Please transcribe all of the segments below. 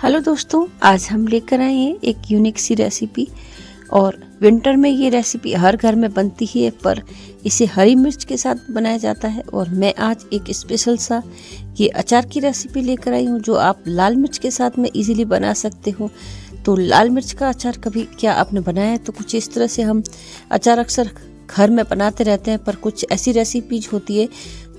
Hello दोस्तों, आज हम लेकर आए हैं एक यूनिक सी रेसिपी। और विंटर में ये रेसिपी हर घर में बनती है, पर इसे हरी मिर्च के साथ बनाया जाता है। और मैं आज एक स्पेशल सा ये अचार की रेसिपी लेकर आई हूँ जो आप लाल मिर्च के साथ में इजीली बना सकते हो। तो लाल मिर्च का अचार कभी क्या आपने बनाया है? तो कुछ इस तरह से हम अचार अक्सर घर में बनाते रहते हैं, पर कुछ ऐसी रेसिपीज होती है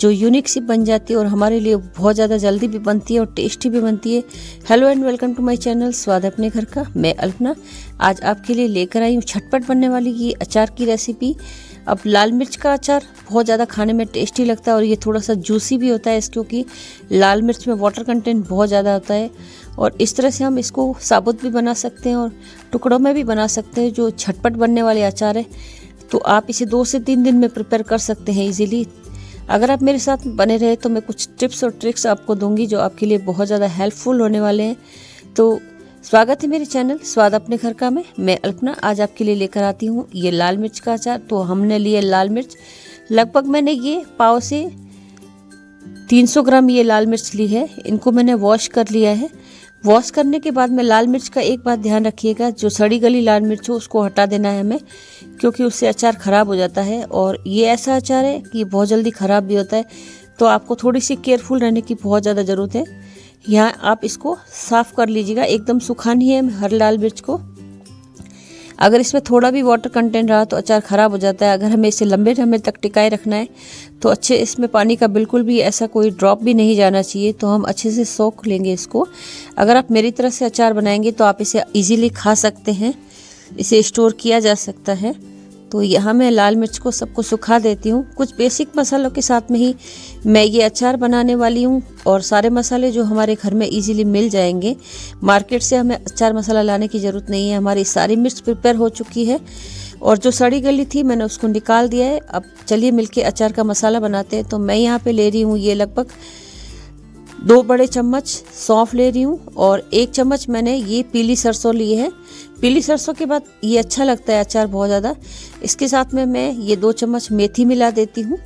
जो यूनिक सी बन जाती है और हमारे लिए बहुत ज़्यादा जल्दी भी बनती है और टेस्टी भी बनती है। Hello and welcome to my channel स्वाद अपने घर का। मैं अल्पना आज आपके लिए लेकर आई हूँ झटपट बनने वाली ये अचार की रेसिपी। अब लाल मिर्च का अचार बहुत ज़्यादा खाने में टेस्टी लगता है और ये थोड़ा सा जूसी भी होता है क्योंकि लाल मिर्च में वाटर कंटेंट बहुत ज़्यादा होता है। और इस तरह से हम इसको साबुत भी बना सकते हैं और टुकड़ों में भी बना सकते हैं। जो झटपट बनने वाले अचार है तो आप इसे 2 से 3 दिन में प्रिपेयर कर सकते हैं इजीली। अगर आप मेरे साथ बने रहे तो मैं कुछ टिप्स और ट्रिक्स आपको दूंगी जो आपके लिए बहुत ज़्यादा हेल्पफुल होने वाले हैं। तो स्वागत है मेरे चैनल स्वाद अपने घर का में। मैं अल्पना आज आपके लिए लेकर आती हूँ ये लाल मिर्च का अचार। तो हमने लिए लाल मिर्च, लगभग मैंने ये पाव से 300 ग्राम ये लाल मिर्च ली है। इनको मैंने वॉश कर लिया है। वॉश करने के बाद में लाल मिर्च का एक बात ध्यान रखिएगा, जो सड़ी गली लाल मिर्च हो उसको हटा देना है हमें, क्योंकि उससे अचार ख़राब हो जाता है। और ये ऐसा अचार है कि बहुत जल्दी ख़राब भी होता है, तो आपको थोड़ी सी केयरफुल रहने की बहुत ज़्यादा ज़रूरत है। यहाँ आप इसको साफ़ कर लीजिएगा, एकदम सुखानी है हर लाल मिर्च को। अगर इसमें थोड़ा भी वाटर कंटेंट रहा तो अचार ख़राब हो जाता है। अगर हमें इसे लंबे समय तक टिकाए रखना है तो अच्छे इसमें पानी का बिल्कुल भी ऐसा कोई ड्रॉप भी नहीं जाना चाहिए। तो हम अच्छे से सोख लेंगे इसको। अगर आप मेरी तरह से अचार बनाएंगे तो आप इसे इजीली खा सकते हैं, इसे स्टोर किया जा सकता है। तो यहाँ मैं लाल मिर्च को सबको सुखा देती हूँ। कुछ बेसिक मसालों के साथ में ही मैं ये अचार बनाने वाली हूँ और सारे मसाले जो हमारे घर में इजीली मिल जाएंगे। मार्केट से हमें अचार मसाला लाने की ज़रूरत नहीं है। हमारी सारी मिर्च प्रिपेयर हो चुकी है और जो सड़ी गली थी मैंने उसको निकाल दिया है। अब चलिए मिलके अचार का मसाला बनाते हैं। तो मैं यहाँ पे ले रही हूँ ये लगभग 2 बड़े चम्मच सौंफ ले रही हूँ और 1 चम्मच मैंने ये पीली सरसों ली है। पीली सरसों के बाद ये अच्छा लगता है अचार बहुत ज़्यादा। इसके साथ में मैं ये 2 चम्मच मेथी मिला देती हूँ।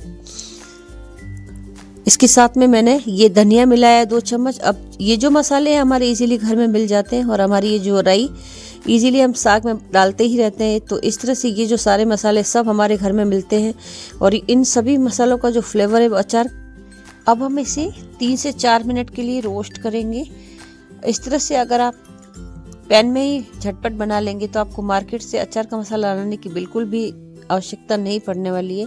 इसके साथ में मैंने ये धनिया मिलाया 2 चम्मच। अब ये जो मसाले हैं हमारे इजीली घर में मिल जाते हैं और हमारी ये जो राई इजीली हम साग में डालते ही रहते हैं। तो इस तरह से ये जो सारे मसाले सब हमारे घर में मिलते हैं और इन सभी मसालों का जो फ्लेवर है वो अचार। अब हम इसे 3 से 4 मिनट के लिए रोस्ट करेंगे। इस तरह से अगर आप पैन में ही झटपट बना लेंगे तो आपको मार्केट से अचार का मसाला लाने की बिल्कुल भी आवश्यकता नहीं पड़ने वाली है।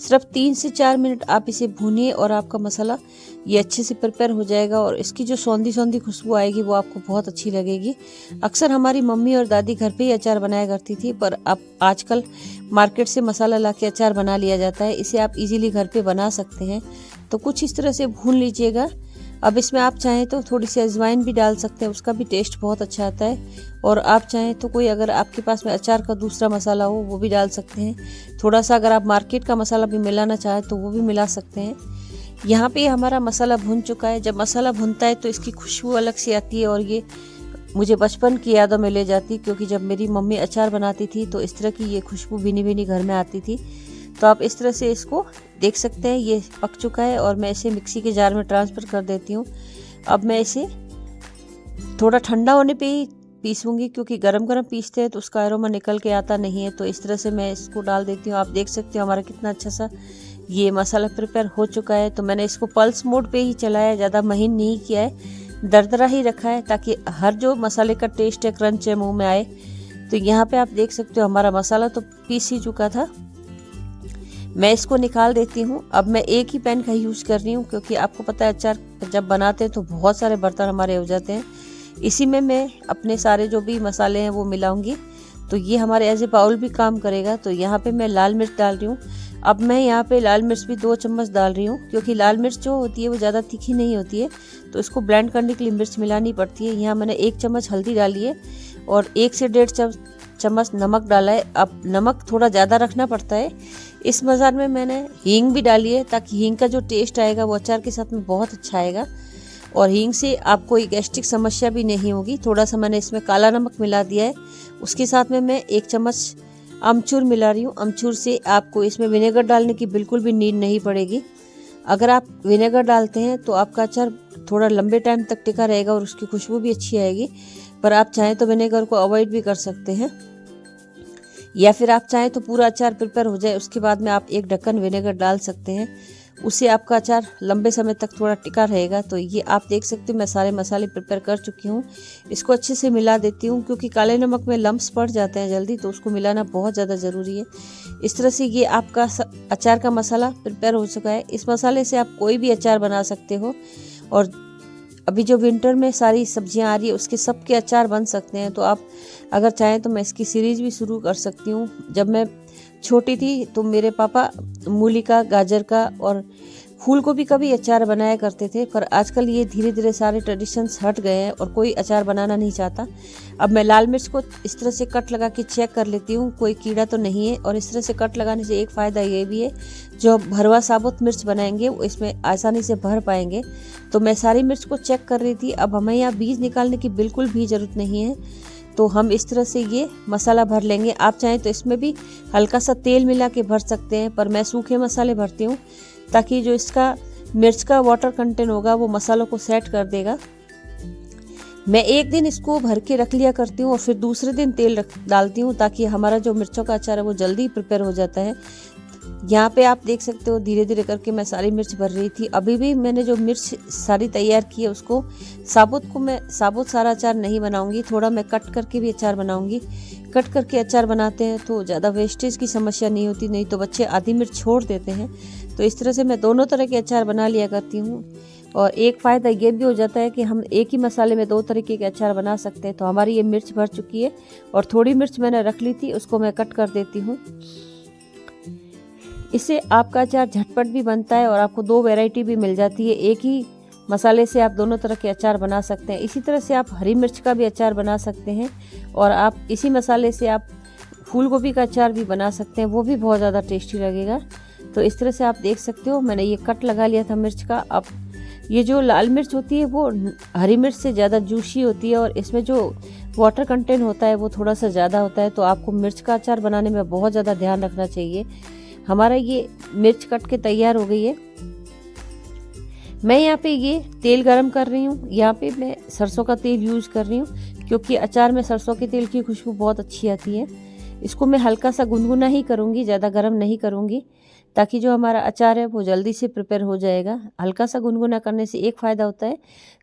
सिर्फ 3 से 4 मिनट आप इसे भूनिए और आपका मसाला ये अच्छे से प्रिपेयर हो जाएगा और इसकी जो सौंधी सौंधी खुशबू आएगी वो आपको बहुत अच्छी लगेगी। अक्सर हमारी मम्मी और दादी घर पे ही अचार बनाया करती थी, पर अब आजकल मार्केट से मसाला ला के अचार बना लिया जाता है। इसे आप इजीली घर पे बना सकते हैं। तो कुछ इस तरह से भून लीजिएगा। अब इसमें आप चाहें तो थोड़ी सी अजवाइन भी डाल सकते हैं, उसका भी टेस्ट बहुत अच्छा आता है। और आप चाहें तो कोई अगर आपके पास में अचार का दूसरा मसाला हो वो भी डाल सकते हैं। थोड़ा सा अगर आप मार्केट का मसाला भी मिलाना चाहें तो वो भी मिला सकते हैं। यहाँ पे हमारा मसाला भुन चुका है। जब मसाला भुनता है तो इसकी खुशबू अलग से आती है और ये मुझे बचपन की यादों में ले जाती, क्योंकि जब मेरी मम्मी अचार बनाती थी तो इस तरह की ये खुशबू भीनी भीनी घर में आती थी। तो आप इस तरह से इसको देख सकते हैं ये पक चुका है और मैं इसे मिक्सी के जार में ट्रांसफ़र कर देती हूँ। अब मैं इसे थोड़ा ठंडा होने पे ही पीसूँगी, क्योंकि गरम गरम पीसते हैं तो उसका एरोमा निकल के आता नहीं है। तो इस तरह से मैं इसको डाल देती हूँ। आप देख सकते हो हमारा कितना अच्छा सा ये मसाला प्रिपेयर हो चुका है। तो मैंने इसको पल्स मोड पे ही चलाया है, ज़्यादा महीन नहीं किया है, दरदरा ही रखा है ताकि हर जो मसाले का टेस्ट है क्रंच है मुँह में आए। तो यहाँ पर आप देख सकते हो हमारा मसाला तो पीस ही चुका था। मैं इसको निकाल देती हूँ। अब मैं एक ही पैन का यूज़ कर रही हूँ, क्योंकि आपको पता है अचार जब बनाते हैं तो बहुत सारे बर्तन हमारे हो जाते हैं। इसी में मैं अपने सारे जो भी मसाले हैं वो मिलाऊंगी, तो ये हमारे एज ए बाउल भी काम करेगा। तो यहाँ पे मैं लाल मिर्च डाल रही हूँ। अब मैं यहाँ पे लाल मिर्च भी 2 चम्मच डाल रही हूँ, क्योंकि लाल मिर्च जो होती है वो ज़्यादा तीखी नहीं होती है, तो इसको ब्लेंड करने के लिए मिर्च मिलानी पड़ती है। यहाँ मैंने 1 चम्मच हल्दी डाली है और 1 से 1.5 चम्मच नमक डाला है। अब नमक थोड़ा ज़्यादा रखना पड़ता है। इस मसाले में मैंने हींग भी डाली है, ताकि हींग का जो टेस्ट आएगा वो अचार के साथ में बहुत अच्छा आएगा और हींग से आपको कोई गैस्ट्रिक समस्या भी नहीं होगी। थोड़ा सा मैंने इसमें काला नमक मिला दिया है। उसके साथ में मैं 1 चम्मच अमचूर मिला रही हूँ। अमचूर से आपको इसमें विनेगर डालने की बिल्कुल भी नीड नहीं पड़ेगी। अगर आप विनेगर डालते हैं तो आपका अचार थोड़ा लंबे टाइम तक टिका रहेगा और उसकी खुशबू भी अच्छी आएगी। पर आप चाहें तो विनेगर को अवॉइड भी कर सकते हैं, या फिर आप चाहें तो पूरा अचार प्रिपेयर हो जाए उसके बाद में आप एक ढक्कन विनेगर डाल सकते हैं, उससे आपका अचार लंबे समय तक थोड़ा टिका रहेगा। तो ये आप देख सकते हो मैं सारे मसाले प्रिपेयर कर चुकी हूँ। इसको अच्छे से मिला देती हूँ क्योंकि काले नमक में लम्स पड़ जाते हैं जल्दी, तो उसको मिलाना बहुत ज़्यादा ज़रूरी है। इस तरह से ये आपका अचार का मसाला प्रिपेयर हो चुका है। इस मसाले से आप कोई भी अचार बना सकते हो, और अभी जो विंटर में सारी सब्जियां आ रही है उसके सबके अचार बन सकते हैं। तो आप अगर चाहें तो मैं इसकी सीरीज़ भी शुरू कर सकती हूँ। जब मैं छोटी थी तो मेरे पापा मूली का, गाजर का और फूल गोभी का भी अचार बनाया करते थे, पर आजकल ये धीरे धीरे सारे ट्रेडिशंस हट गए हैं और कोई अचार बनाना नहीं चाहता। अब मैं लाल मिर्च को इस तरह से कट लगा के चेक कर लेती हूँ कोई कीड़ा तो नहीं है, और इस तरह से कट लगाने से एक फ़ायदा ये भी है, जो भरवा साबुत मिर्च बनाएंगे वो इसमें आसानी से भर पाएंगे। तो मैं सारी मिर्च को चेक कर रही थी। अब हमें यहाँ बीज निकालने की बिल्कुल भी ज़रूरत नहीं है, तो हम इस तरह से ये मसाला भर लेंगे। आप चाहें तो इसमें भी हल्का सा तेल मिला के भर सकते हैं, पर मैं सूखे मसाले भरती हूँ ताकि जो इसका मिर्च का वाटर कंटेंट होगा वो मसालों को सेट कर देगा। मैं एक दिन इसको भर के रख लिया करती हूँ और फिर दूसरे दिन तेल डालती हूँ ताकि हमारा जो मिर्चों का अचार है वो जल्दी प्रिपेयर हो जाता है। यहाँ पे आप देख सकते हो धीरे धीरे करके मैं सारी मिर्च भर रही थी। अभी भी मैंने जो मिर्च सारी तैयार की है उसको मैं साबुत सारा अचार नहीं बनाऊंगी, थोड़ा मैं कट करके भी अचार बनाऊंगी। कट करके अचार बनाते हैं तो ज़्यादा वेस्टेज की समस्या नहीं होती, नहीं तो बच्चे आधी मिर्च छोड़ देते हैं। तो इस तरह से मैं दोनों तरह के अचार बना लिया करती हूँ, और एक फ़ायदा ये भी हो जाता है कि हम एक ही मसाले में दो तरीके के अचार बना सकते हैं। तो हमारी ये मिर्च भर चुकी है और थोड़ी मिर्च मैंने रख ली थी, उसको मैं कट कर देती हूँ। इससे आपका अचार झटपट भी बनता है और आपको दो वैरायटी भी मिल जाती है। एक ही मसाले से आप दोनों तरह के अचार बना सकते हैं। इसी तरह से आप हरी मिर्च का भी अचार बना सकते हैं, और आप इसी मसाले से आप फूल गोभी का अचार भी बना सकते हैं, वो भी बहुत ज़्यादा टेस्टी लगेगा। तो इस तरह से आप देख सकते हो मैंने ये कट लगा लिया था मिर्च का। अब ये जो लाल मिर्च होती है वो हरी मिर्च से ज़्यादा जूसी होती है, और इसमें जो वाटर कंटेंट होता है वो थोड़ा सा ज़्यादा होता है। तो आपको मिर्च का अचार बनाने में बहुत ज़्यादा ध्यान रखना चाहिए। हमारा ये मिर्च कट के तैयार हो गई है। मैं यहाँ पे ये तेल गरम कर रही हूँ। यहाँ पे मैं सरसों का तेल यूज़ कर रही हूँ क्योंकि अचार में सरसों के तेल की खुशबू बहुत अच्छी आती है। इसको मैं हल्का सा गुनगुना ही करूँगी, ज़्यादा गरम नहीं करूँगी, ताकि जो हमारा अचार है वो जल्दी से प्रिपेयर हो जाएगा। हल्का सा गुनगुना करने से एक फ़ायदा होता है,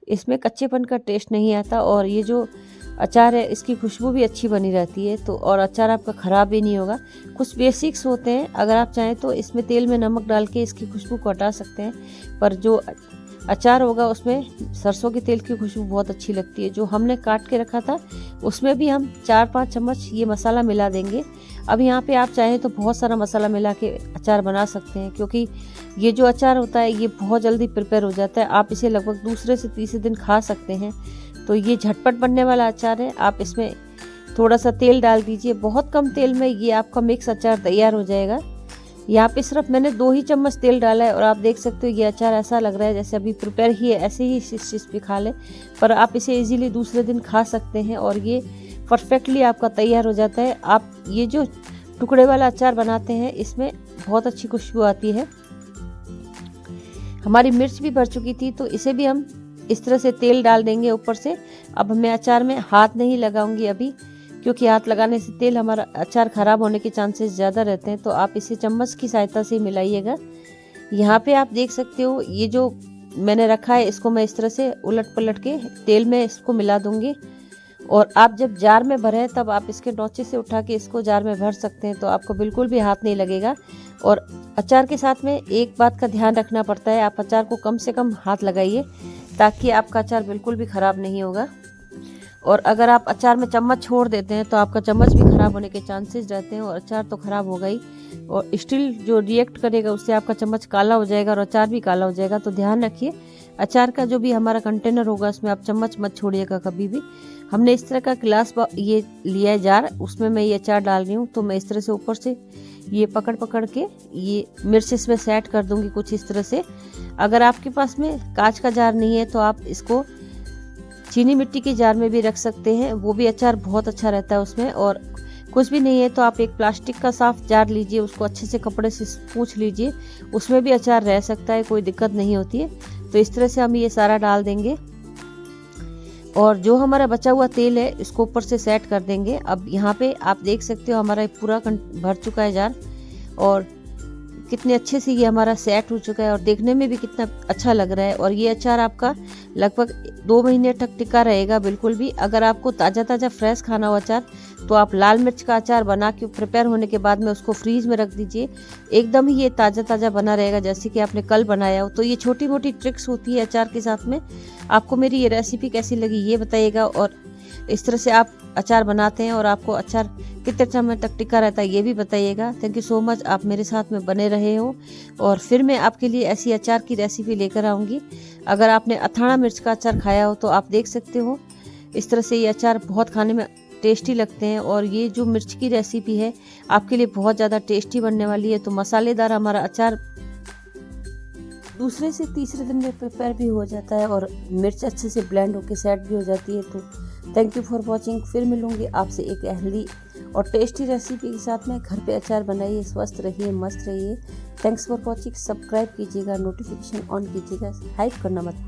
इसमें कच्चेपन का टेस्ट नहीं आता, और ये जो अचार है इसकी खुशबू भी अच्छी बनी रहती है। तो और अचार आपका ख़राब भी नहीं होगा। कुछ बेसिक्स होते हैं, अगर आप चाहें तो इसमें तेल में नमक डाल के इसकी खुशबू को हटा सकते हैं, पर जो अचार होगा उसमें सरसों के तेल की खुशबू बहुत अच्छी लगती है। जो हमने काट के रखा था उसमें भी हम 4-5 चम्मच ये मसाला मिला देंगे। अब यहाँ पे आप चाहें तो बहुत सारा मसाला मिला के अचार बना सकते हैं, क्योंकि ये जो अचार होता है ये बहुत जल्दी प्रिपेयर हो जाता है। आप इसे लगभग दूसरे से तीसरे दिन खा सकते हैं। तो ये झटपट बनने वाला अचार है। आप इसमें थोड़ा सा तेल डाल दीजिए, बहुत कम तेल में ये आपका मिक्स अचार तैयार हो जाएगा। यहाँ पे सिर्फ मैंने 2 ही चम्मच तेल डाला है, और आप देख सकते हो ये अचार ऐसा लग रहा है जैसे अभी प्रिपेयर ही है, ऐसे ही इस चीज़ पे खा लें, पर आप इसे इजीली दूसरे दिन खा सकते हैं और ये परफेक्टली आपका तैयार हो जाता है। आप ये जो टुकड़े वाला अचार बनाते हैं इसमें बहुत अच्छी खुशबू आती है। हमारी मिर्च भी भर चुकी थी, तो इसे भी हम इस तरह से तेल डाल देंगे ऊपर से। अब मैं अचार में हाथ नहीं लगाऊंगी अभी, क्योंकि हाथ लगाने से तेल हमारा अचार ख़राब होने के चांसेस ज़्यादा रहते हैं। तो आप इसे चम्मच की सहायता से मिलाइएगा। यहाँ पे आप देख सकते हो ये जो मैंने रखा है इसको मैं इस तरह से उलट पलट के तेल में इसको मिला दूंगी, और आप जब जार में भरें तब आप इसके नोचे से उठा के इसको जार में भर सकते हैं, तो आपको बिल्कुल भी हाथ नहीं लगेगा। और अचार के साथ में एक बात का ध्यान रखना पड़ता है, आप अचार को कम से कम हाथ लगाइए ताकि आपका अचार बिल्कुल भी ख़राब नहीं होगा। और अगर आप अचार में चम्मच छोड़ देते हैं तो आपका चम्मच भी ख़राब होने के चांसेस रहते हैं, और अचार तो ख़राब होगा ही, और स्टील जो रिएक्ट करेगा उससे आपका चम्मच काला हो जाएगा और अचार भी काला हो जाएगा। तो ध्यान रखिए अचार का जो भी हमारा कंटेनर होगा उसमें आप चम्मच मत छोड़िएगा कभी भी। हमने इस तरह का ग्लास ये लिया है जार, उसमें मैं ये अचार डाल रही हूँ। तो मैं इस तरह से ऊपर से ये पकड़ के ये मिर्च इसमें सेट कर दूंगी कुछ इस तरह से। अगर आपके पास में कांच का जार नहीं है तो आप इसको चीनी मिट्टी के जार में भी रख सकते हैं, वो भी अचार बहुत अच्छा रहता है उसमें, और कुछ भी नहीं है तो आप एक प्लास्टिक का साफ जार लीजिए, उसको अच्छे से कपड़े से पोंछ लीजिए, उसमें भी अचार रह सकता है, कोई दिक्कत नहीं होती है। तो इस तरह से हम ये सारा डाल देंगे और जो हमारा बचा हुआ तेल है इसको ऊपर से सेट कर देंगे। अब यहाँ पे आप देख सकते हो हमारा पूरा भर चुका है जार और कितने अच्छे से ये हमारा सेट हो चुका है और देखने में भी कितना अच्छा लग रहा है। और ये अचार आपका लगभग 2 महीने तक टिका रहेगा बिल्कुल भी। अगर आपको ताज़ा ताज़ा फ्रेश खाना हो अचार तो आप लाल मिर्च का अचार बना के प्रिपेयर होने के बाद में उसको फ्रीज में रख दीजिए, एकदम ही ये ताज़ा ताज़ा बना रहेगा जैसे कि आपने कल बनाया हो। तो ये छोटी मोटी ट्रिक्स होती है अचार के साथ में। आपको मेरी ये रेसिपी कैसी लगी ये बताइएगा और इस तरह से आप अचार बनाते हैं और आपको अचार कितने समय तक टिका रहता है ये भी बताइएगा। थैंक यू सो मच, आप मेरे साथ में बने रहे हो और फिर मैं आपके लिए ऐसी अचार की रेसिपी लेकर आऊँगी। अगर आपने अथाणा मिर्च का अचार खाया हो तो आप देख सकते हो इस तरह से ये अचार बहुत खाने में टेस्टी लगते हैं और ये जो मिर्च की रेसिपी है आपके लिए बहुत ज़्यादा टेस्टी बनने वाली है। तो मसालेदार हमारा अचार दूसरे से तीसरे दिन में प्रिपेयर भी हो जाता है और मिर्च अच्छे से ब्लेंड होकर सेट भी हो जाती है। तो थैंक यू फॉर वॉचिंग। फिर मिलूंगी आपसे एक हेल्दी और टेस्टी रेसिपी के साथ में। घर पे अचार बनाइए, स्वस्थ रहिए, मस्त रहिए। Thanks for watching. सब्सक्राइब कीजिएगा, नोटिफिकेशन ऑन कीजिएगा, हाइप करना मत भूलिए।